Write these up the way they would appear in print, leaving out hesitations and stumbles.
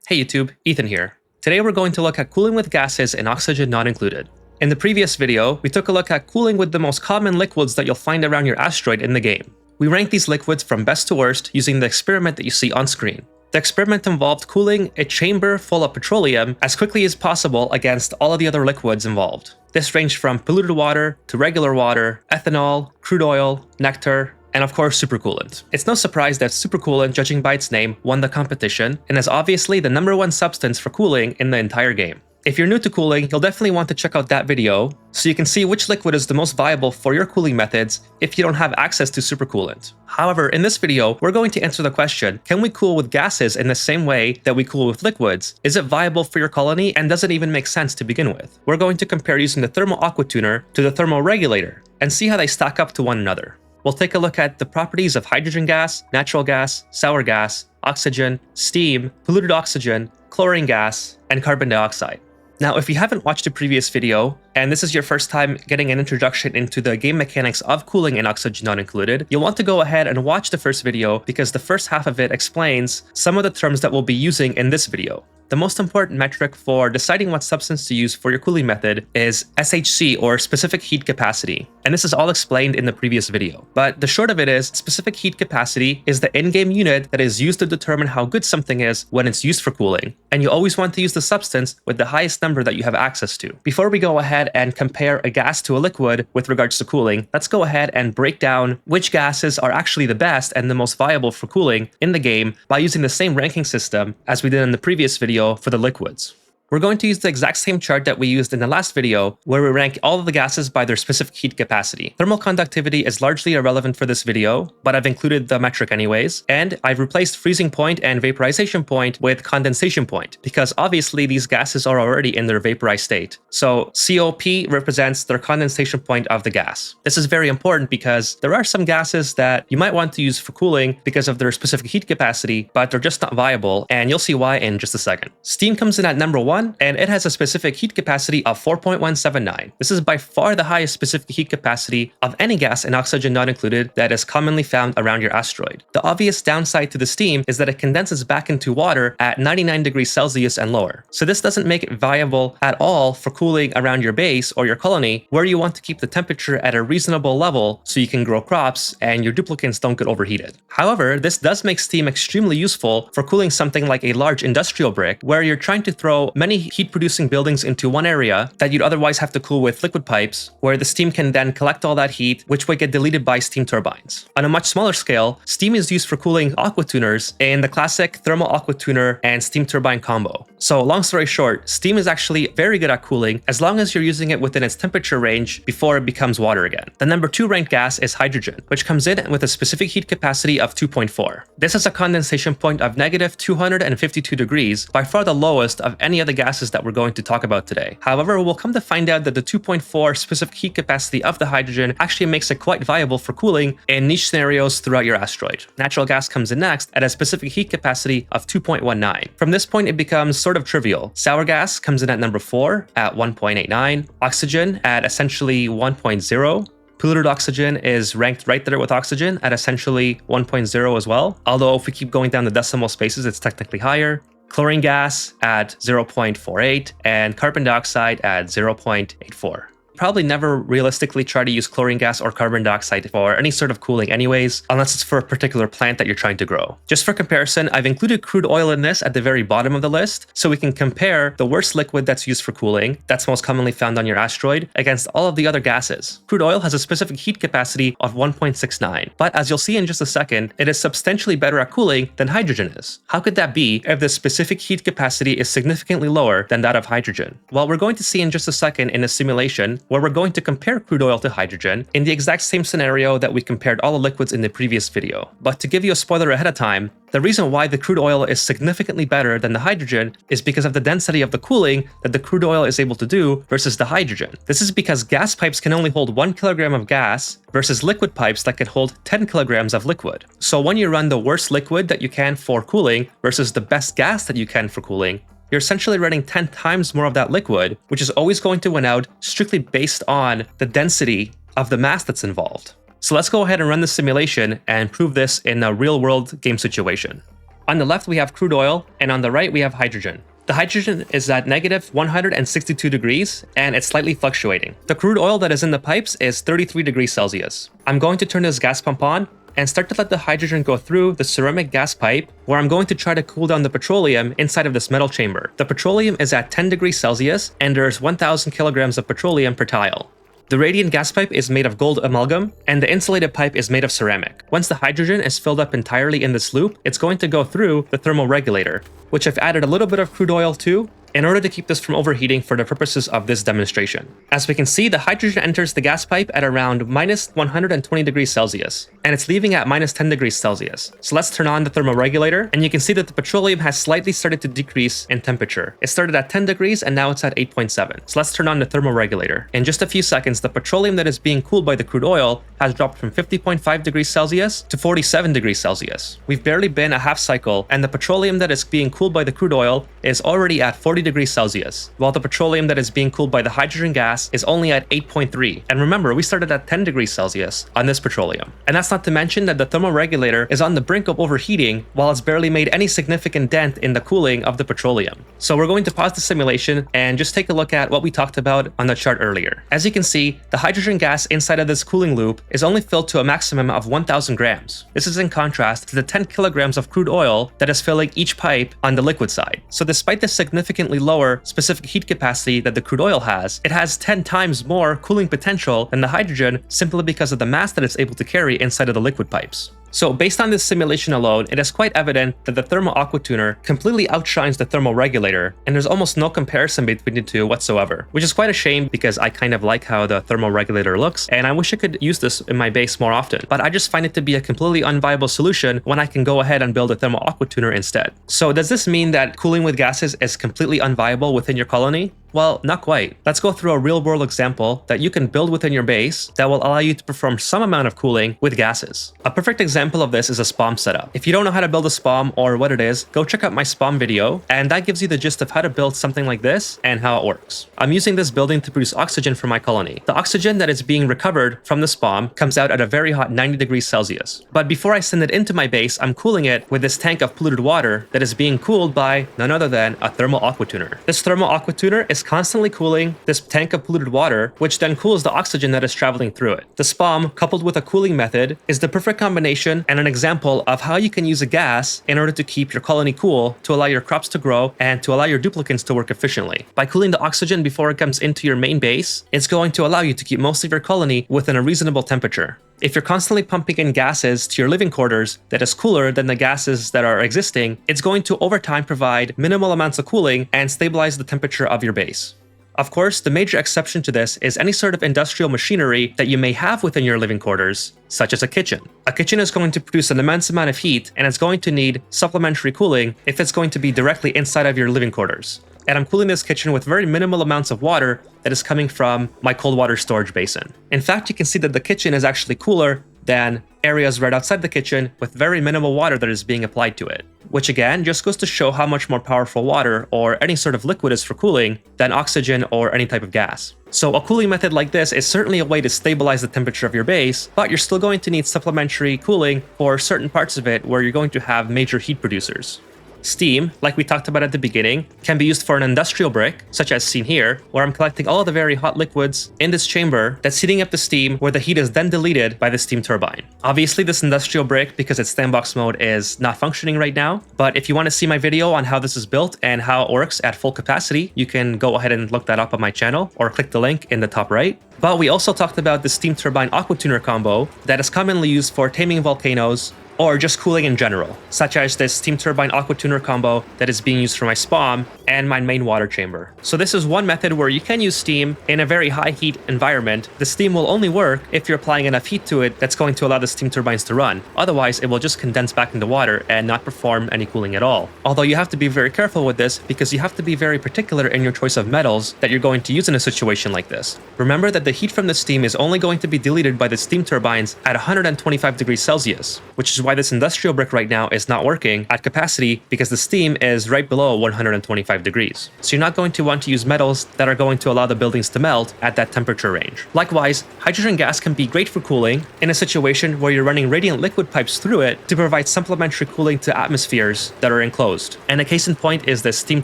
Hey YouTube, Ethan here. Today we're going to look at cooling with gases and oxygen not included. In the previous video, we took a look at cooling with the most common liquids that you'll find around your asteroid in the game. We ranked these liquids from best to worst using the experiment that you see on screen. The experiment involved cooling a chamber full of petroleum as quickly as possible against all of the other liquids involved. This ranged from polluted water to regular water, ethanol, crude oil, nectar, and of course supercoolant. It's no surprise that supercoolant, judging by its name, won the competition and is obviously the #1 substance for cooling in the entire game. If you're new to cooling, you'll definitely want to check out that video so you can see which liquid is the most viable for your cooling methods if you don't have access to supercoolant. However, in this video, we're going to answer the question, can we cool with gases in the same way that we cool with liquids? Is it viable for your colony, and does it even make sense to begin with? We're going to compare using the thermal aqua tuner to the thermal regulator and see how they stack up to one another. We'll take a look at the properties of hydrogen gas, natural gas, sour gas, oxygen, steam, polluted oxygen, chlorine gas, and carbon dioxide. Now, if you haven't watched the previous video, and this is your first time getting an introduction into the game mechanics of cooling and oxygen not included, you'll want to go ahead and watch the first video because the first half of it explains some of the terms that we'll be using in this video. The most important metric for deciding what substance to use for your cooling method is SHC, or specific heat capacity. And this is all explained in the previous video. But the short of it is, specific heat capacity is the in-game unit that is used to determine how good something is when it's used for cooling. And you always want to use the substance with the highest number that you have access to. Before we go ahead and compare a gas to a liquid with regards to cooling, let's go ahead and break down which gases are actually the best and the most viable for cooling in the game by using the same ranking system as we did in the previous video for the liquids. We're going to use the exact same chart that we used in the last video, where we rank all of the gases by their specific heat capacity. Thermal conductivity is largely irrelevant for this video, but I've included the metric anyways, and I've replaced freezing point and vaporization point with condensation point, because obviously these gases are already in their vaporized state. So COP represents their condensation point of the gas. This is very important because there are some gases that you might want to use for cooling because of their specific heat capacity, but they're just not viable, and you'll see why in just a second. Steam comes in at #1, and it has a specific heat capacity of 4.179. This is by far the highest specific heat capacity of any gas and oxygen not included that is commonly found around your asteroid. The obvious downside to the steam is that it condenses back into water at 99 degrees Celsius and lower. So this doesn't make it viable at all for cooling around your base or your colony, where you want to keep the temperature at a reasonable level so you can grow crops and your duplicants don't get overheated. However, this does make steam extremely useful for cooling something like a large industrial brick, where you're trying to throw many heat-producing buildings into one area that you'd otherwise have to cool with liquid pipes, where the steam can then collect all that heat, which would get deleted by steam turbines. On a much smaller scale, steam is used for cooling aqua tuners in the classic thermal aqua tuner and steam turbine combo. So long story short, steam is actually very good at cooling as long as you're using it within its temperature range before it becomes water again. The #2 ranked gas is hydrogen, which comes in with a specific heat capacity of 2.4. This is a condensation point of -252 degrees, by far the lowest of any of the gases that we're going to talk about today. However, we'll come to find out that the 2.4 specific heat capacity of the hydrogen actually makes it quite viable for cooling in niche scenarios throughout your asteroid. Natural gas comes in next at a specific heat capacity of 2.19. From this point, it becomes sort of trivial. Sour gas comes in at #4 at 1.89, oxygen at essentially 1.0, polluted oxygen is ranked right there with oxygen at essentially 1.0 as well, although if we keep going down the decimal spaces, it's technically higher. Chlorine gas at 0.48, and carbon dioxide at 0.84. Probably never realistically try to use chlorine gas or carbon dioxide for any sort of cooling anyways, unless it's for a particular plant that you're trying to grow. Just for comparison, I've included crude oil in this at the very bottom of the list, so we can compare the worst liquid that's used for cooling, that's most commonly found on your asteroid, against all of the other gases. Crude oil has a specific heat capacity of 1.69, but as you'll see in just a second, it is substantially better at cooling than hydrogen is. How could that be if the specific heat capacity is significantly lower than that of hydrogen? Well, we're going to see in just a second in a simulation where we're going to compare crude oil to hydrogen in the exact same scenario that we compared all the liquids in the previous video. But to give you a spoiler ahead of time, the reason why the crude oil is significantly better than the hydrogen is because of the density of the cooling that the crude oil is able to do versus the hydrogen. This is because gas pipes can only hold 1 kilogram of gas versus liquid pipes that can hold 10 kilograms of liquid. So when you run the worst liquid that you can for cooling versus the best gas that you can for cooling, you're essentially running 10 times more of that liquid, which is always going to win out strictly based on the density of the mass that's involved. So let's go ahead and run the simulation and prove this in a real-world game situation. On the left we have crude oil, and on the right we have hydrogen. The hydrogen is at negative 162 degrees, and it's slightly fluctuating. The crude oil that is in the pipes is 33 degrees Celsius. I'm going to turn this gas pump on and start to let the hydrogen go through the ceramic gas pipe, where I'm going to try to cool down the petroleum inside of this metal chamber. The petroleum is at 10 degrees Celsius, and there's 1,000 kilograms of petroleum per tile. The radiant gas pipe is made of gold amalgam, and the insulated pipe is made of ceramic. Once the hydrogen is filled up entirely in this loop, it's going to go through the thermal regulator, which I've added a little bit of crude oil to, in order to keep this from overheating for the purposes of this demonstration. As we can see, the hydrogen enters the gas pipe at around minus 120 degrees Celsius, and it's leaving at minus 10 degrees Celsius. So let's turn on the thermal regulator, and you can see that the petroleum has slightly started to decrease in temperature. It started at 10 degrees, and now it's at 8.7. So let's turn on the thermal regulator. In just a few seconds, the petroleum that is being cooled by the crude oil has dropped from 50.5 degrees Celsius to 47 degrees Celsius. We've barely been a half cycle, and the petroleum that is being cooled by the crude oil is already at 40 degrees Celsius, while the petroleum that is being cooled by the hydrogen gas is only at 8.3. And remember, we started at 10 degrees Celsius on this petroleum. And that's not to mention that the thermal regulator is on the brink of overheating, while it's barely made any significant dent in the cooling of the petroleum. So we're going to pause the simulation and just take a look at what we talked about on the chart earlier. As you can see, the hydrogen gas inside of this cooling loop is only filled to a maximum of 1,000 grams. This is in contrast to the 10 kilograms of crude oil that is filling each pipe on the liquid side. So despite the significantly lower specific heat capacity that the crude oil has, it has 10 times more cooling potential than the hydrogen, simply because of the mass that it's able to carry inside of the liquid pipes. So based on this simulation alone, it is quite evident that the thermal aquatuner completely outshines the thermal regulator, and there's almost no comparison between the two whatsoever, which is quite a shame because I kind of like how the thermal regulator looks, and I wish I could use this in my base more often, but I just find it to be a completely unviable solution when I can go ahead and build a thermal aquatuner instead. So does this mean that cooling with gases is completely unviable within your colony? Well, not quite. Let's go through a real-world example that you can build within your base that will allow you to perform some amount of cooling with gases. A perfect example of this is a SPOM setup. If you don't know how to build a SPOM or what it is, go check out my SPOM video, and that gives you the gist of how to build something like this and how it works. I'm using this building to produce oxygen for my colony. The oxygen that is being recovered from the SPOM comes out at a very hot 90 degrees Celsius. But before I send it into my base, I'm cooling it with this tank of polluted water that is being cooled by none other than a thermal aquatuner. This thermal aquatuner is constantly cooling this tank of polluted water, which then cools the oxygen that is traveling through it. The SPOM, coupled with a cooling method, is the perfect combination and an example of how you can use a gas in order to keep your colony cool, to allow your crops to grow, and to allow your duplicants to work efficiently. By cooling the oxygen before it comes into your main base, it's going to allow you to keep most of your colony within a reasonable temperature. If you're constantly pumping in gases to your living quarters that is cooler than the gases that are existing, it's going to over time provide minimal amounts of cooling and stabilize the temperature of your base. Of course, the major exception to this is any sort of industrial machinery that you may have within your living quarters, such as a kitchen. A kitchen is going to produce an immense amount of heat, and it's going to need supplementary cooling if it's going to be directly inside of your living quarters. And I'm cooling this kitchen with very minimal amounts of water that is coming from my cold water storage basin. In fact, you can see that the kitchen is actually cooler than areas right outside the kitchen with very minimal water that is being applied to it. Which again, just goes to show how much more powerful water or any sort of liquid is for cooling than oxygen or any type of gas. So a cooling method like this is certainly a way to stabilize the temperature of your base, but you're still going to need supplementary cooling for certain parts of it where you're going to have major heat producers. Steam, like we talked about at the beginning, can be used for an industrial brick, such as seen here, where I'm collecting all of the very hot liquids in this chamber that's heating up the steam, where the heat is then deleted by the steam turbine. Obviously, this industrial brick, because its sandbox mode is not functioning right now, but if you want to see my video on how this is built and how it works at full capacity, you can go ahead and look that up on my channel, or click the link in the top right. But we also talked about the steam turbine aquatuner combo that is commonly used for taming volcanoes, or just cooling in general, such as this steam turbine aquatuner combo that is being used for my SPOM and my main water chamber. So this is one method where you can use steam in a very high heat environment. The steam will only work if you're applying enough heat to it that's going to allow the steam turbines to run. Otherwise, it will just condense back into water and not perform any cooling at all. Although you have to be very careful with this because you have to be very particular in your choice of metals that you're going to use in a situation like this. Remember that the heat from the steam is only going to be deleted by the steam turbines at 125 degrees Celsius, which is why why this industrial brick right now is not working at capacity, because the steam is right below 125 degrees. So you're not going to want to use metals that are going to allow the buildings to melt at that temperature range. Likewise, hydrogen gas can be great for cooling in a situation where you're running radiant liquid pipes through it to provide supplementary cooling to atmospheres that are enclosed. And a case in point is this steam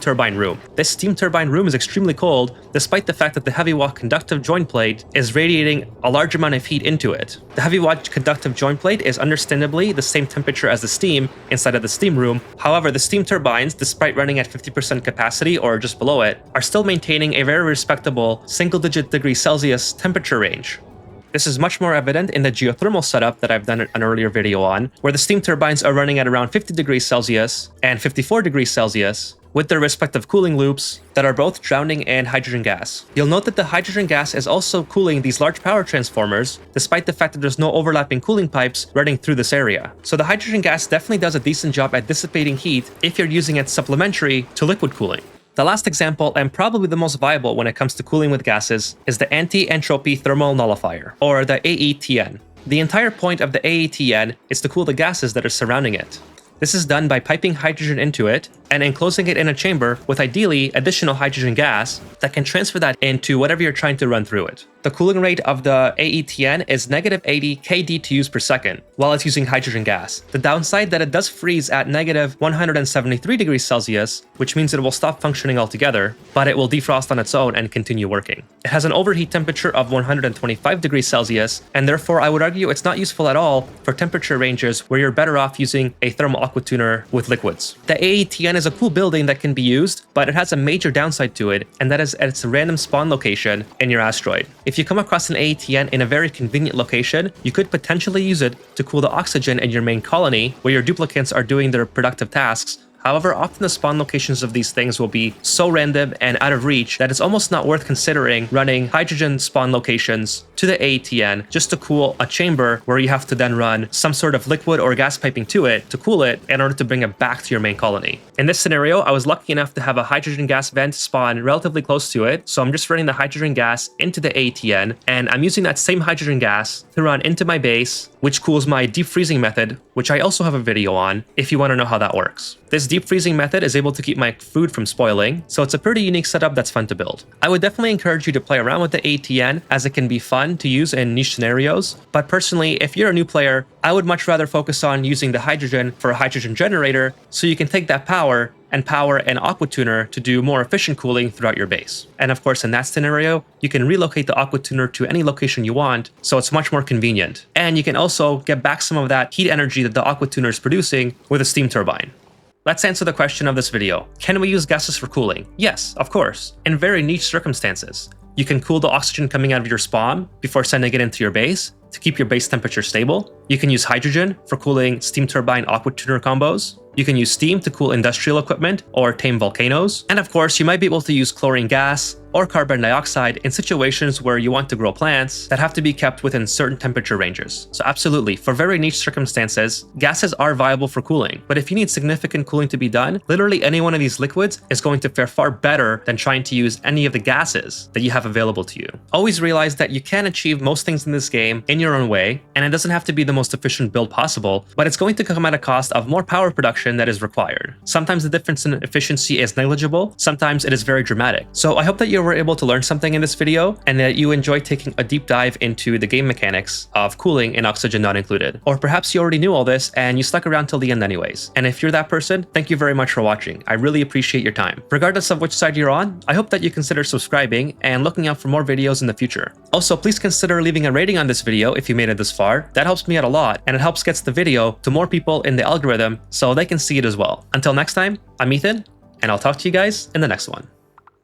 turbine room. This steam turbine room is extremely cold, despite the fact that the heavy wall conductive joint plate is radiating a large amount of heat into it. The heavy wall conductive joint plate is understandably the same temperature as the steam inside of the steam room. However, the steam turbines, despite running at 50% capacity or just below it, are still maintaining a very respectable single-digit degrees Celsius temperature range. This is much more evident in the geothermal setup that I've done an earlier video on, where the steam turbines are running at around 50 degrees Celsius and 54 degrees Celsius, with their respective cooling loops that are both drowning in hydrogen gas. You'll note that the hydrogen gas is also cooling these large power transformers, despite the fact that there's no overlapping cooling pipes running through this area. So the hydrogen gas definitely does a decent job at dissipating heat if you're using it supplementary to liquid cooling. The last example, and probably the most viable when it comes to cooling with gases, is the anti-entropy thermal nullifier, or the AETN. The entire point of the AETN is to cool the gases that are surrounding it. This is done by piping hydrogen into it and enclosing it in a chamber with ideally additional hydrogen gas that can transfer that into whatever you're trying to run through it. The cooling rate of the AETN is negative 80 kDTUs per second while it's using hydrogen gas. The downside that it does freeze at negative 173 degrees Celsius, which means it will stop functioning altogether, but it will defrost on its own and continue working. It has an overheat temperature of 125 degrees Celsius, and therefore I would argue it's not useful at all for temperature ranges where you're better off using a thermal aqua tuner with liquids. The AETN is a cool building that can be used, but it has a major downside to it, and that is at its random spawn location in your asteroid. If you come across an AETN in a very convenient location, you could potentially use it to cool the oxygen in your main colony where your duplicates are doing their productive tasks. However, often the spawn locations of these things will be so random and out of reach that it's almost not worth considering running hydrogen spawn locations to the AETN just to cool a chamber where you have to then run some sort of liquid or gas piping to it to cool it in order to bring it back to your main colony. In this scenario, I was lucky enough to have a hydrogen gas vent spawn relatively close to it, so I'm just running the hydrogen gas into the AETN, and I'm using that same hydrogen gas to run into my base, which cools my deep freezing method, which I also have a video on if you want to know how that works. This deep freezing method is able to keep my food from spoiling, so it's a pretty unique setup that's fun to build. I would definitely encourage you to play around with the AETN, as it can be fun to use in niche scenarios, but personally, if you're a new player, I would much rather focus on using the hydrogen for a hydrogen generator so you can take that power and power an aqua tuner to do more efficient cooling throughout your base. And of course, in that scenario, you can relocate the aqua tuner to any location you want, so it's much more convenient. And you can also get back some of that heat energy that the aqua tuner is producing with a steam turbine. Let's answer the question of this video. Can we use gases for cooling? Yes, of course, in very niche circumstances. You can cool the oxygen coming out of your spawn before sending it into your base to keep your base temperature stable. You can use hydrogen for cooling steam turbine aqua tuner combos. You can use steam to cool industrial equipment or tame volcanoes. And of course, you might be able to use chlorine gas or carbon dioxide in situations where you want to grow plants that have to be kept within certain temperature ranges. So absolutely, for very niche circumstances, gases are viable for cooling. But if you need significant cooling to be done, literally any one of these liquids is going to fare far better than trying to use any of the gases that you have available to you. Always realize that you can achieve most things in this game in your own way, and it doesn't have to be the most efficient build possible, but it's going to come at a cost of more power production that is required. Sometimes the difference in efficiency is negligible, sometimes it is very dramatic. So I hope that you were able to learn something in this video, and that you enjoyed taking a deep dive into the game mechanics of cooling and oxygen not included. Or perhaps you already knew all this and you stuck around till the end anyways. And if you're that person, thank you very much for watching. I really appreciate your time. Regardless of which side you're on, I hope that you consider subscribing and looking out for more videos in the future. Also, please consider leaving a rating on this video if you made it this far. That helps me out a lot, and it helps get the video to more people in the algorithm so they can see it as well. Until next time, I'm Ethan, and I'll talk to you guys in the next one.